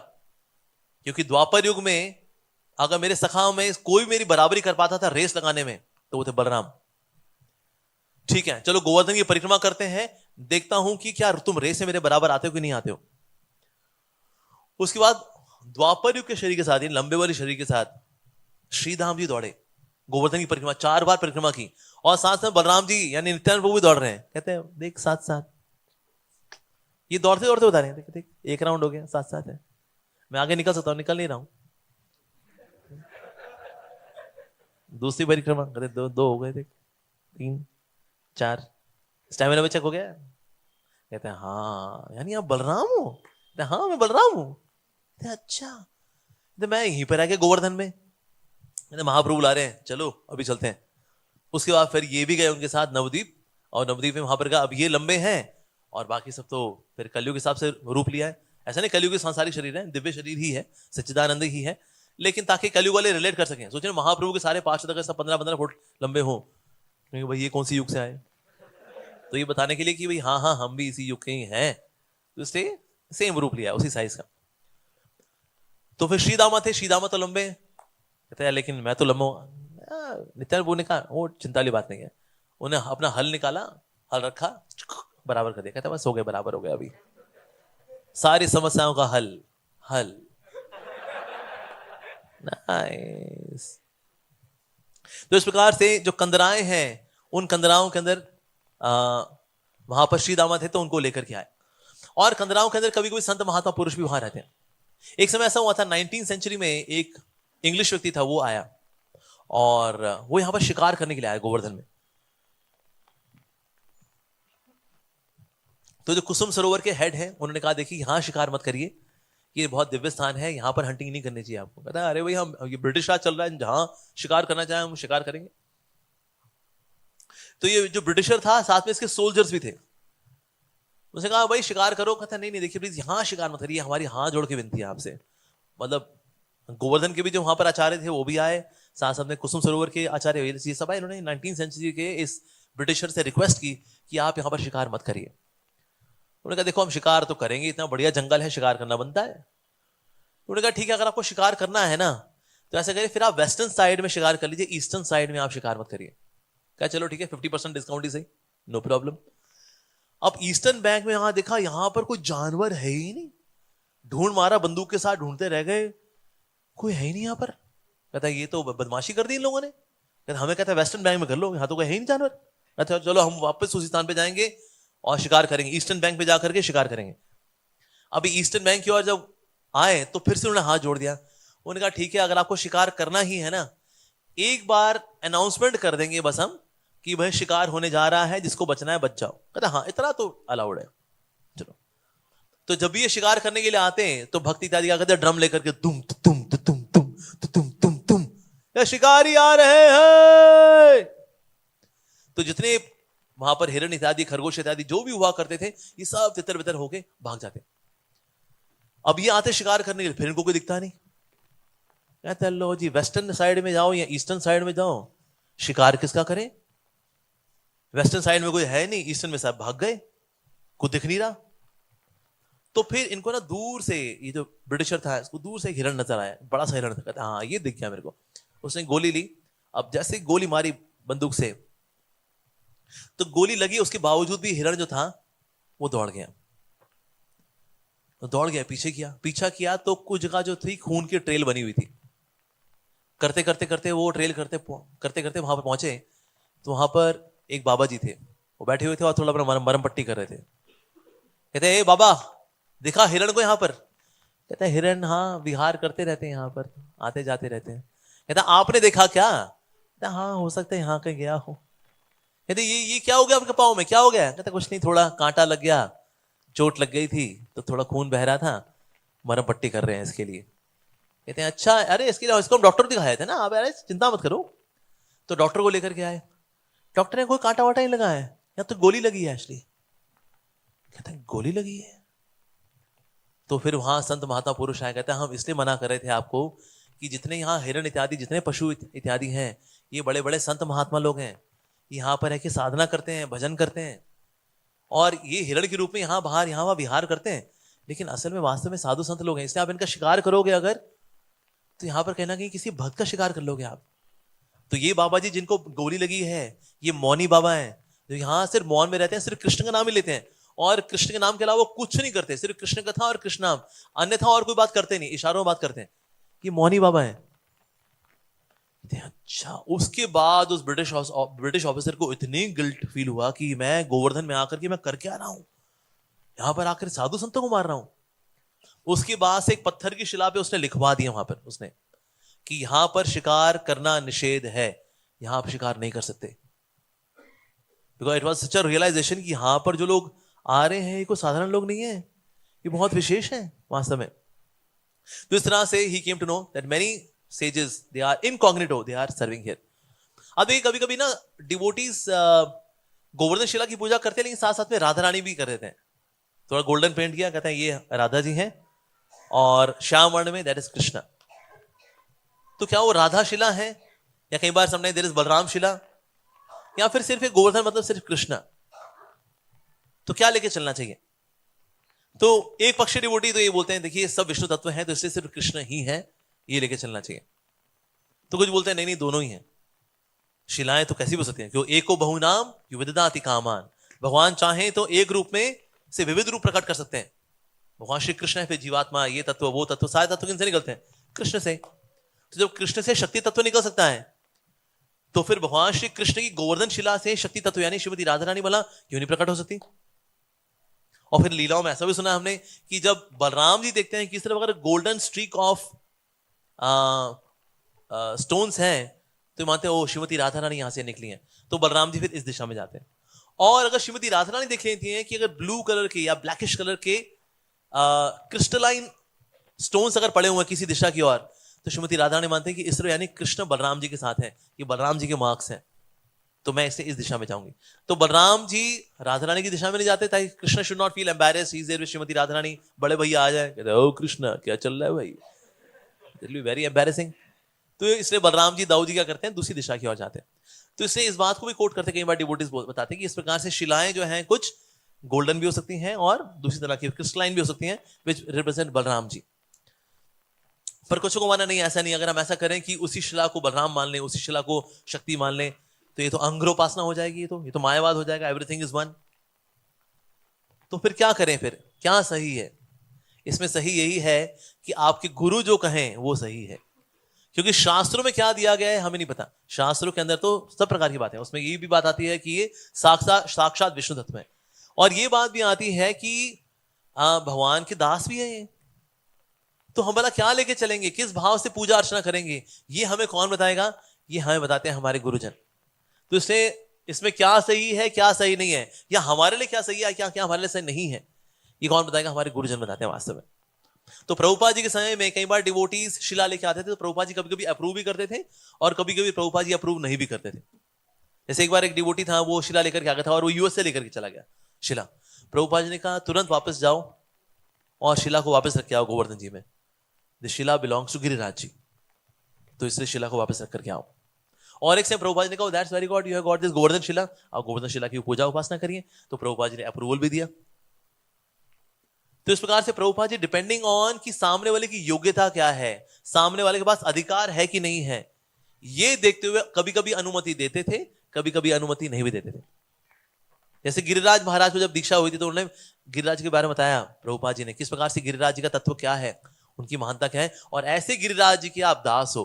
Speaker 1: क्योंकि द्वापर युग में अगर मेरे सखाओं में कोई मेरी बराबरी कर पाता था रेस लगाने में तो वो थे बलराम। ठीक है चलो गोवर्धन की परिक्रमा करते हैं, देखता हूं कि क्या तुम रेस में मेरे बराबर आते हो कि नहीं आते हो। उसके बाद द्वापर युग के शरीर के साथ, लंबे वाले शरीर के साथ श्रीधाम जी दौड़े, गोवर्धन की परिक्रमा 4 बार परिक्रमा की, और साथ साथ बलराम जी यानी नित्यानंद प्रभु भी दौड़ रहे हैं। कहते हैं देख साथ साथ, ये दौड़ते दौड़ते बता रहे हैं, देख एक राउंड हो गया, साथ साथ है, मैं आगे निकल सकता हूं, निकल नहीं रहा हूं। दूसरी परिक्रमा कहते दो हो गए, देख 3 4, स्टैमिना भी चेक हो गया। कहते हैं हाँ यानी आप बलराम हो? कहते हैं हाँ मैं बलराम हूं। कहते हैं अच्छा, तो मैं यहीं पर आके गोवर्धन में। कहते महाप्रभु ला रहे हैं, चलो अभी चलते हैं। उसके बाद फिर ये भी गए उनके साथ नवदीप, और नवदीप में वहां पर कहा अब ये लंबे हैं और बाकी सब तो फिर कलयुग के हिसाब से रूप लिया है। ऐसा नहीं कलयुग के सांसारिक शरीर है, दिव्य शरीर ही है, सच्चिदानंद ही है, लेकिन ताकि कलयुग वाले रिलेट कर सकें। सोचिए महाप्रभु के सारे पार्षद अगर सब 15-15 फुट लंबे हो, क्योंकि भाई ये कौन सी युग से आए, तो ये बताने के लिए कि भाई हाँ हाँ हम भी इसी युग के ही हैं, तो इसलिए सेम रूप लिया उसी साइज का। तो फिर श्रीदामा थे, श्रीदामा तो लंबे, कहते हैं लेकिन मैं तो लंबा हूं। नित्यानंद प्रभु ने कहा वो चिंता वाली बात नहीं है। उन्हें अपना हल निकाला, हल रखा, बराबर कर दिया। कहता बस हो गए, बराबर हो गया, अभी सारी समस्याओं का हल। हल नाइस। तो इस प्रकार से जो कंदराएं हैं, उन कंदराओं के अंदर वहां पर श्री दामा थे तो उनको लेकर के आए, और कंदराओं के अंदर कभी कभी संत महात्मा पुरुष भी वहां रहते हैं। एक समय ऐसा हुआ था 19वीं सेंचुरी में, एक इंग्लिश व्यक्ति था, वो आया और वो यहां पर शिकार करने के लिए आया गोवर्धन में। तो जो कुसुम सरोवर के हेड हैं उन्होंने कहा देखिए यहां शिकार मत करिए, ये बहुत दिव्य स्थान है, यहां पर हंटिंग नहीं करनी चाहिए आपको। कहता है अरे भाई हम ये ब्रिटिश राज चल रहा है, जहां शिकार करना चाहे हम शिकार करेंगे। तो ये जो ब्रिटिशर था साथ में इसके सोल्जर्स भी थे, उसने कहा भाई शिकार करो। कहता नहीं नहीं देखिए प्लीज यहां शिकार मत करिए, हमारी हाथ जोड़ के विनती है आपसे। मतलब गोवर्धन के भी जो वहां पर आचार्य थे वो भी आए, साथ साथ में कुसुम सरोवर के आचार्य, ये सब आए। इन्होंने 19वीं सेंचुरी के इस ब्रिटिशर से रिक्वेस्ट की कि आप यहां पर शिकार मत करिए। उन्होंने कहा देखो हम शिकार तो करेंगे, इतना बढ़िया जंगल है, शिकार करना बनता है। उन्होंने कहा ठीक है अगर आपको शिकार करना है ना तो ऐसा करिए फिर आप वेस्टर्न साइड में शिकार कर लीजिए, ईस्टर्न साइड में आप शिकार मत करिए। कहा चलो ठीक है 50% डिस्काउंट ही सही, नो प्रॉब्लम। अब ईस्टर्न बैंक में यहां देखा यहां पर कोई जानवर है ही नहीं, ढूंढ मारा, बंदूक के साथ ढूंढते रह गए, कोई है ही नहीं यहां पर। कहता ये तो बदमाशी कर दी इन लोगों ने। कहता हमें कहता वेस्टर्न बैंक में कर लो, यहां तो कोई है ही नहीं जानवर। अच्छा चलो हम वापस उसी स्थान पे जाएंगे और शिकार करेंगे, ईस्टर्न बैंक पे जाकर के शिकार करेंगे। अभी ईस्टर्न बैंक की ओर जब आए तो फिर से उन्होंने हाथ जोड़ दिया। उन्होंने कहा ठीक है अगर आपको शिकार करना ही है ना, एक बार अनाउंसमेंट कर देंगे बस हम कि भाई शिकार होने जा रहा है, जिसको बचना है बच जाओ। कहता हाँ इतना तो अलाउड है, चलो। तो जब भी ये शिकार करने के लिए आते हैं तो भक्ति इत्यादि क्या करते हैं, ड्रम लेकर के तुम तुम तुम तुम तुम तुम तुम, ये शिकारी आ रहे हैं। तो जितने वहां पर हिरण इत्यादि, खरगोश इत्यादि जो भी हुआ करते थे, ये सब तितर बितर होके भाग जाते। अब ये आते शिकार करने के लिए, फिर इनको कोई दिखता नहीं। कहते लो जी वेस्टर्न साइड में जाओ या ईस्टर्न साइड में जाओ, शिकार किसका करें? वेस्टर्न साइड में कोई है नहीं, ईस्टर्न में सब भाग गए, कुछ दिख नहीं रहा। तो फिर इनको ना दूर से, ये जो ब्रिटिशर था इसको दूर से एक हिरण नजर आया, बड़ा सा हिरण था। कहता हाँ ये दिख गया मेरे को। उसने गोली ली, अब जैसे गोली मारी बंदूक से तो गोली लगी, उसके बावजूद भी हिरण जो था वो दौड़ गया। तो दौड़ गया, पीछा किया तो कुछ जगह जो थी खून की ट्रेल बनी हुई थी। करते करते करते वो ट्रेल करते करते करते वहां पर पहुंचे, तो वहां पर एक बाबा जी थे, वो बैठे हुए थे और थोड़ा अपना मरम पट्टी कर रहे थे। कहते, ए बाबा, दिखा हिरण को यहाँ पर। कहता है, हिरण हाँ विहार करते रहते हैं यहाँ पर, आते जाते रहते हैं। कहता, आपने देखा क्या? कहता, हाँ हो सकता है यहाँ कहीं गया हो। कहते, ये क्या हो गया आपके पाँव में, क्या हो गया? कहता, कुछ नहीं, थोड़ा कांटा लग गया, चोट लग गई थी तो थोड़ा खून बह रहा था, मरम पट्टी कर रहे हैं इसके लिए। कहते हैं, अच्छा, अरे इसके लिए इसको हम डॉक्टर दिखाए थे ना, आप अरे चिंता मत करो। तो डॉक्टर को लेकर के आए, डॉक्टर ने कोई कांटा वाटा नहीं लगा है, या तो गोली लगी है एक्चुअली। कहते हैं, गोली लगी है? तो फिर वहां संत महात्मा पुरुष आए, कहते हैं, हम इसलिए मना कर रहे थे आपको कि जितने यहाँ हिरण इत्यादि, जितने पशु इत्यादि हैं, ये बड़े बड़े संत महात्मा लोग हैं, यहाँ पर है कि साधना करते हैं, भजन करते हैं, और ये हिरण के रूप में यहाँ बाहर यहाँ वहां विहार करते हैं, लेकिन असल में वास्तव में साधु संत लोग हैं। इसलिए आप इनका शिकार करोगे अगर, तो यहाँ पर कहना कि किसी भक्त का शिकार कर लोगे आप। तो ये बाबा जी जिनको गोली लगी है, ये मौनी बाबा हैं, जो यहाँ सिर्फ मौन में रहते हैं, सिर्फ कृष्ण का नाम ही लेते हैं, और कृष्ण के नाम के अलावा वो कुछ नहीं करते, सिर्फ कृष्ण कथा और कृष्ण नाम, अन्यथा और कोई बात करते नहीं, इशारों में बात करते हैं। ये मौनी बाबा हैं। अच्छा, उसके बाद उस ब्रिटिश ऑफिसर को इतनी गिल्ट फील हुआ कि मैं गोवर्धन में आकर के मैं कर क्या रहा हूं, यहां पर आकर साधु संतों को मार रहा हूं। उसके बाद से एक पत्थर की शिला पे उसने लिखवा दिया वहां पर उसने कि यहां पर शिकार करना निषेध है, यहां आप शिकार नहीं कर सकते। Because it was such a realization कि यहां पर जो लोग आ रहे हैं ये कोई साधारण लोग नहीं है, ये बहुत विशेष है वास्तव में। तो इस तरह से ही came to know that many sages they are incognito, they are serving here. अब ये कभी कभी ना डिवोटीज गोवर्धन शिला की पूजा करते हैं, लेकिन साथ साथ में राधा रानी भी कर देते हैं, थोड़ा गोल्डन पेंट किया, कहते हैं ये राधा जी हैं, और श्याम वर्ण में दैट इज कृष्णा। तो क्या वो राधा शिला है, या कई बार समझे देयर इज बलराम शिला, या फिर सिर्फ एक गोवर्धन मतलब सिर्फ कृष्णा? तो क्या लेके चलना चाहिए? तो एक पक्ष डिवोटी तो ये बोलते हैं, देखिए सब विष्णु तत्व है, तो इसलिए सिर्फ कृष्ण ही है, ये लेके चलना चाहिए। तो कुछ बोलते हैं नहीं नहीं, दोनों ही हैं। शिलाएं तो कैसी हो सकती हैं, क्यों एको बहुनाम युविददाति कामान, भगवान चाहे तो एक रूप में से विविध रूप प्रकट कर सकते हैं। भगवान श्री कृष्ण है, फिर जीवात्मा, ये तत्व वो तत्व, सारे तत्व किनसे निकलते हैं? कृष्ण से। तो जब कृष्ण से शक्ति तत्व निकल सकता है, तो फिर भगवान श्री कृष्ण की गोवर्धन शिला से शक्ति तत्व यानी श्रीमती राधा रानी भला क्यों नहीं प्रकट हो सकती? और फिर लीलाओं में ऐसा भी सुना हमने कि जब बलराम जी देखते हैं किस तरह अगर गोल्डन स्ट्रीक ऑफ स्टोन्स हैं, तो मानते हैं ओ श्रीमती राधा रानी यहां से निकली हैं, तो बलराम जी फिर इस दिशा में जाते हैं। और अगर श्रीमती राधा रानी देख लेती हैं कि अगर ब्लू कलर के या ब्लैकिश कलर के क्रिस्टलाइन स्टोन्स अगर पड़े हुए हैं किसी दिशा की ओर, तो श्रीमती राधा रानी मानते हैं कि इस तरह यानी कृष्ण बलराम जी के साथ हैं, ये बलराम जी के मार्क्स हैं, तो मैं इससे इस दिशा में जाऊंगी। तो बलराम जी राधा रानी की दिशा में नहीं जाते ताकि Krishna should not feel embarrassed, he is there with Shrimati Radha Rani, बड़े भैया आ जाए, कहते ओ कृष्ण क्या चल रहा है भाई, it will be very embarrassing. तो इसलिए बलराम जी दाऊ जी क्या करते हैं, दूसरी दिशा की ओर जाते हैं। तो इसलिए इस बात को भी कोट करते हैं, कई बार डिवोटीज बताते हैं कि इस प्रकार से शिलाएं जो हैं कुछ गोल्डन भी हो सकती हैं और दूसरी तरह की क्रिस्टलाइन भी हो सकती हैं, विच रिप्रेजेंट बलराम जी। पर कुछ को माना नहीं, ऐसा नहीं, अगर हम ऐसा करें कि उसी शिला को बलराम मान लें, उसी शिला को शक्ति मान लें, तो ये तो अंग्रोपासना हो जाएगी, ये तो मायावाद हो जाएगा, एवरीथिंग इज वन। तो फिर क्या करें, फिर क्या सही है? इसमें सही यही है कि आपके गुरु जो कहें वो सही है, क्योंकि शास्त्रों में क्या दिया गया है हमें नहीं पता। शास्त्रों के अंदर तो सब प्रकार की बातें, उसमें ये भी बात आती है कि ये साक्षात विष्णु तत्व है, और ये बात भी आती है कि भगवान के दास भी है ये। तो हम भला क्या लेके चलेंगे, किस भाव से पूजा अर्चना करेंगे, ये हमें कौन बताएगा? ये हमें बताते हैं हमारे गुरुजन। तो इसलिए इसमें क्या सही है क्या सही नहीं है, या हमारे लिए क्या सही है क्या क्या हमारे लिए सही नहीं है, ये कौन बताएगा? हमारे गुरुजन बताते हैं वास्तव में। तो प्रभुपाद जी के समय में कई बार डिवोटीज शिला लेके आते थे, तो प्रभुपाद जी कभी कभी अप्रूव भी करते थे और कभी कभी प्रभुपाद जी अप्रूव नहीं भी करते थे। जैसे एक बार एक डिवोटी था, वो शिला लेकर के आ गया था और वो यूएस से लेकर के चला गया शिला। प्रभुपाद जी ने कहा तुरंत वापस जाओ और शिला को वापस रख के आओ गोवर्धन जी में, the Shila belongs to Giriraj ji, तो इसलिए शिला को वापस रख करके आओ। और एक से प्रभुपाद जी ने कहा that's very God, you have got this Govardhan शिला, आप गोवर्धन शिला की पूजा उपासना करिए। तो प्रभुपाद जी ने अप्रूवल भी दिया। तो इस प्रकार से प्रभुपाद जी डिपेंडिंग ऑन कि सामने वाले की योग्यता क्या है, सामने वाले के पास अधिकार है कि नहीं है, ये देखते हुए कभी कभी अनुमति देते थे, कभी कभी अनुमति नहीं भी देते थे। जैसे गिरिराज महाराज को जब दीक्षा हुई थी तो उन्होंने गिरिराज के बारे में बताया प्रभुपाद जी ने, किस प्रकार से गिरिराज जी का तत्व क्या है, उनकी महानता क्या है, और ऐसे गिरिराज जी के आप दास हो,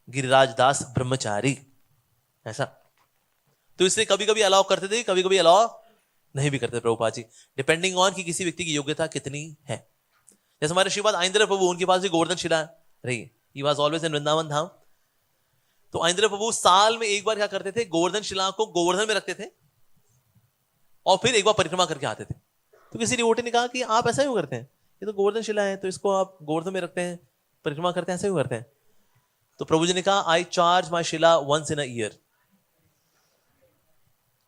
Speaker 1: गिरिराज दास ब्रह्मचारी, ऐसा। तो इससे कभी कभी अलाउ करते थे, कभी कभी अलाउ नहीं भी करते प्रभुपाद जी, डिपेंडिंग ऑन कि किसी व्यक्ति की योग्यता कितनी है। जैसे हमारे श्रीपाद आइंद्र प्रभु, उनके पास भी गोवर्धन शिला रही, he was always in Vrindavan Dham. तो आइंद्र प्रभु साल में एक बार क्या करते थे, गोवर्धन शिला को गोवर्धन में रखते थे और फिर एक बार परिक्रमा करके आते थे। तो किसी डिवोटी ने कहा कि आप ऐसा क्यों करते हैं, ये तो गोवर्धन शिला है, तो इसको आप गोवर्धन में रखते हैं, परिक्रमा करते हैं, ऐसे क्यों करते हैं? तो प्रभु जी ने कहा, आई charge my Shila once in a year.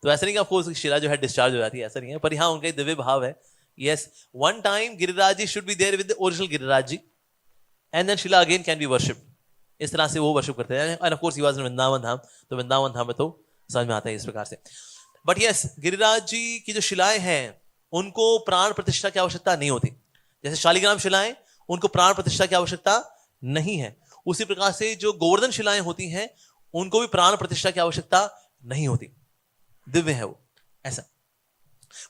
Speaker 1: तो ऐसा नहीं कि आपको शिला जो है डिस्चार्ज हो जाती है, ऐसा नहीं है, पर हाँ उनका दिव्य भाव है। Yes, one time Giriraj ji should be there with the original Giriraj ji, and then shila again can be worshipped. इस तरह से वो वर्शिप करते हैं। And of course he was in Vrindavan Dham, तो वृंदावन धाम में तो समझ में आता है इस प्रकार से। बट यस, गिरिराज जी की जो शिलाएं हैं उनको प्राण प्रतिष्ठा की आवश्यकता नहीं होती। जैसे शालिग्राम शिलाएं, उनको प्राण प्रतिष्ठा की आवश्यकता नहीं है। उसी प्रकार से जो गोवर्धन शिलाएं होती हैं उनको भी प्राण प्रतिष्ठा की आवश्यकता नहीं होती, दिव्य है वो, ऐसा।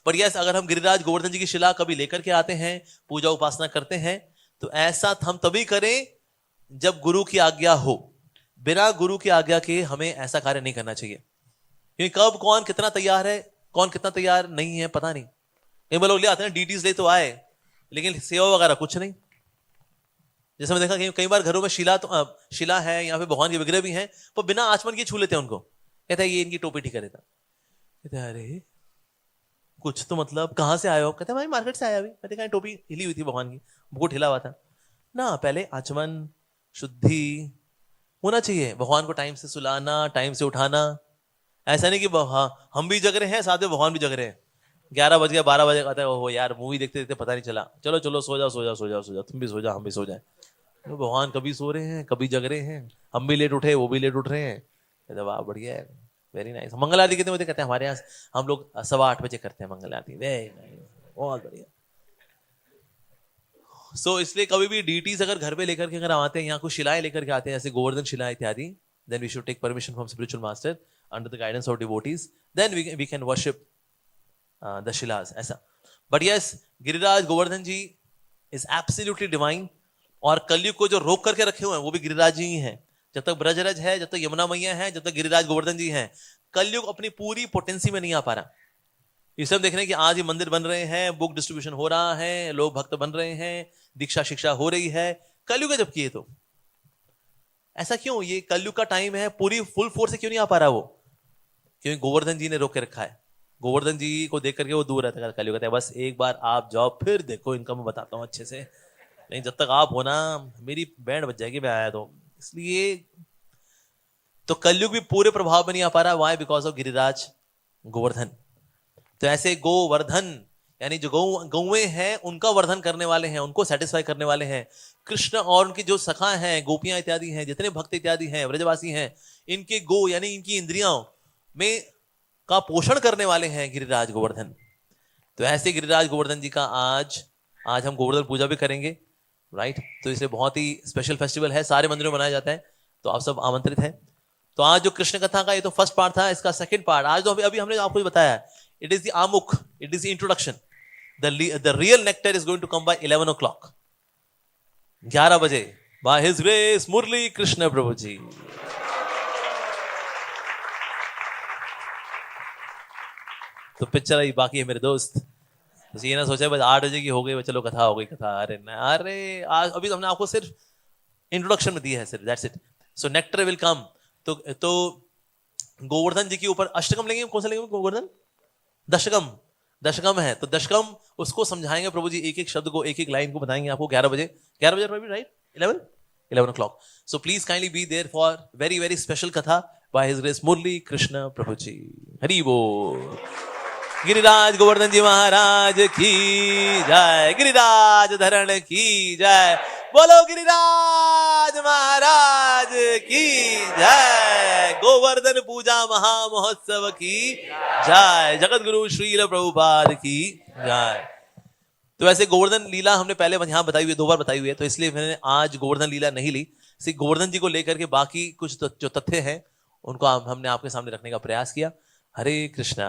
Speaker 1: पर यस, अगर हम गिरिराज गोवर्धन जी की शिला कभी लेकर के आते हैं, पूजा उपासना करते हैं, तो ऐसा हम तभी करें जब गुरु की आज्ञा हो। बिना गुरु की आज्ञा के हमें ऐसा कार्य नहीं करना चाहिए, क्योंकि कब कौन कितना तैयार है, कौन कितना तैयार नहीं है, पता नहीं। कई बार लोग ले आते हैं, डीटीज ले तो आए, लेकिन सेवा वगैरह कुछ नहीं। जैसे मैं देखा कि कई बार घरों में शिला है या फिर भगवान के विग्रह भी हैं, पर बिना आचमन के छू लेते हैं उनको, कहते हैं ये इनकी टोपी ठीक कर देता। कहते हैं अरे कुछ तो मतलब कहां से आए हो? कहते हैं भाई मार्केट से आया, अभी मैंने कहा टोपी हिली हुई थी भगवान की, मुकुट हिला हुआ था ना। पहले आचमन शुद्धि होना चाहिए, भगवान को टाइम से सुलाना, टाइम से उठाना। ऐसा नहीं कि हाँ हम भी जग रहे हैं, साथ में भगवान भी जग रहे हैं, 11 बज गया 12 बजे कहता है ओहो यार मूवी देखते देखते पता नहीं चला, चलो चलो सो जाओ सो जाओ सो जाओ सो जाओ, तुम भी सो जाओ हम भी सो जाए। तो भगवान कभी सो रहे हैं, कभी जग रहे हैं, हम भी लेट उठे वो भी लेट उठ रहे हैं। कहते वाह बढ़िया है, वेरी नाइस। मंगल आरती कितने बजे कहते हैं? हमारे यहाँ हम लोग 8:15 बजे करते हैं मंगल आरती, वेरी नाइस, बहुत बढ़िया। सो इसलिए कभी भी डीटीज अगर घर पे लेकर के अगर आते हैं, यहाँ कुछ शिलाएं लेकर के आते हैं, जैसे गोवर्धन शिला इत्यादि, then we should take permission from spiritual master under the guidance of devotees, then we can worship the shilas, ऐसा। But yes, Giriraj Govardhan ji is absolutely divine, और कलयुग को जो रोक करके रखे हुए हैं वो भी गिरिराज जी ही हैं। जब तक ब्रजरज है, जब तक यमुना मैया है, जब तक गिरिराज गोवर्धन जी हैं, कलयुग अपनी पूरी पोटेंसी में नहीं आ पा रहा। इसे हम देख रहे हैं कि आज ही मंदिर बन रहे हैं, बुक डिस्ट्रीब्यूशन हो रहा है, लोग भक्त बन रहे हैं, दीक्षा शिक्षा हो रही है, कलयुग है जबकि ये तो ऐसा क्यों? ये कलयुग का टाइम है, पूरी फुल फोर्स से क्यों नहीं आ पा रहा वो? क्योंकि गोवर्धन जी ने रोक के रखा है। गोवर्धन जी को देख करके वो दूर रहता है, कलयुग कहता है बस एक बार आप जाओ फिर देखो इनका मैं बताता हूँ अच्छे से, नहीं जब तक आप हो ना मेरी बैंड बज जाएगी मैं आया तो। इसलिए तो कलयुग भी पूरे प्रभाव में नहीं आ पा रहा, why? Because of Giriraj Govardhan. तो ऐसे गोवर्धन यानी जो गौएं हैं उनका वर्धन करने वाले हैं, उनको सेटिस्फाई करने वाले हैं। कृष्ण और उनकी जो सखा हैं, गोपियां इत्यादि हैं, जितने भक्त इत्यादि हैं, व्रजवासी हैं, इनके गो यानी इनकी इंद्रियों में का पोषण करने वाले हैं गिरिराज गोवर्धन। तो ऐसे गिरिराज गोवर्धन जी का आज हम गोवर्धन पूजा भी करेंगे, राइट? तो इसलिए बहुत ही स्पेशल फेस्टिवल है, सारे मंदिरों में मनाया जाता है, तो आप सब आमंत्रित हैं। तो आज जो कृष्ण कथा का ये तो फर्स्ट पार्ट था, इसका सेकंड पार्ट आज तो अभी हमने आपको बताया, it is the aamukh, it is the introduction. The real nectar is going to come by 11 o'clock, 11 बजे, by His grace मुरली कृष्ण प्रभु जी। तो पिक्चर आई बाकी है मेरे दोस्त, तो ये ना सोचा बस 8 बजे की हो गई, चलो कथा हो गई कथा, अरे ना, अरे आज अभी हमने आपको सिर्फ इंट्रोडक्शन में दिया है सिर्फ, that's it. So nectar will come. तो गोवर्धन जी के ऊपर अष्टकम लेंगे, कौन सा लेंगे? गोवर्धन दशकम है, तो दशकम उसको समझाएंगे प्रभु जी, एक एक शब्द को, एक एक लाइन को बताएंगे आपको 11 बजे right? 11 o'clock. So please kindly be there for very very special katha by His grace मुरली कृष्ण प्रभु जी। हरि बोल। गिरिराज गोवर्धन जी महाराज की जय, गिरिराज धरण की जय, बोलो गिरिराज महाराज की जय, गोवर्धन पूजा महामहोत्सव की जय, जगत गुरु श्रील प्रभुपाद की जय। तो वैसे गोवर्धन लीला हमने पहले यहाँ बताई हुई है, 2 बार बताई हुई है, तो इसलिए मैंने आज गोवर्धन लीला नहीं ली। सिर्फ गोवर्धन जी को लेकर के बाकी कुछ जो तथ्य हैं उनको हमने आपके सामने रखने का प्रयास किया। हरे कृष्णा।